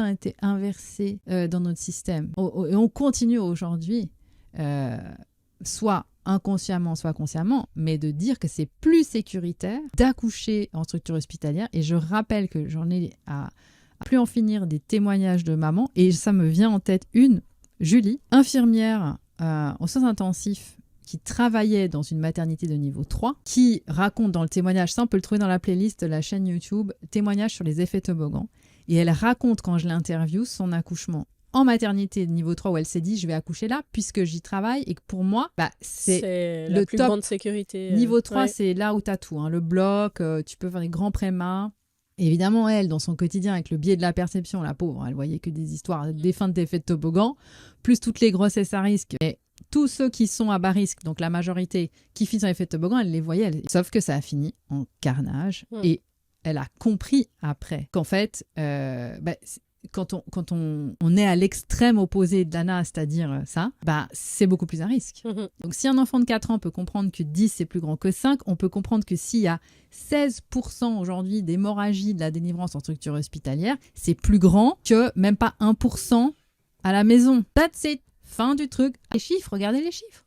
a été inversé dans notre système. Et on continue aujourd'hui, soit inconsciemment, soit consciemment, mais de dire que c'est plus sécuritaire d'accoucher en structure hospitalière. Et je rappelle que j'en ai à plus en finir des témoignages de mamans. Et ça me vient en tête Julie, infirmière aux soins intensifs, qui travaillait dans une maternité de niveau 3, qui raconte dans le témoignage, ça on peut le trouver dans la playlist de la chaîne YouTube, témoignage sur les effets toboggan. Et elle raconte, quand je l'interviewe, son accouchement en maternité de niveau 3 où elle s'est dit je vais accoucher là puisque j'y travaille et que pour moi c'est la le plus top. grande sécurité. Niveau 3 ouais. C'est là où tu as tout, hein, le bloc, tu peux faire des grands prémas. Évidemment, elle, dans son quotidien, avec le biais de la perception, la pauvre, elle voyait que des histoires défuntes d'effets de toboggan, plus toutes les grossesses à risque. Et tous ceux qui sont à bas risque, donc la majorité qui finissent en effet de toboggan, elle les voyait. Sauf que ça a fini en carnage. Et elle a compris après qu'en fait, quand on est à l'extrême opposé de l'ANA, c'est-à-dire ça, c'est beaucoup plus un risque. Donc si un enfant de 4 ans peut comprendre que 10 c'est plus grand que 5, on peut comprendre que s'il y a 16% aujourd'hui d'hémorragie de la délivrance en structure hospitalière, c'est plus grand que même pas 1% à la maison. That's it. Fin du truc. Les chiffres, regardez les chiffres.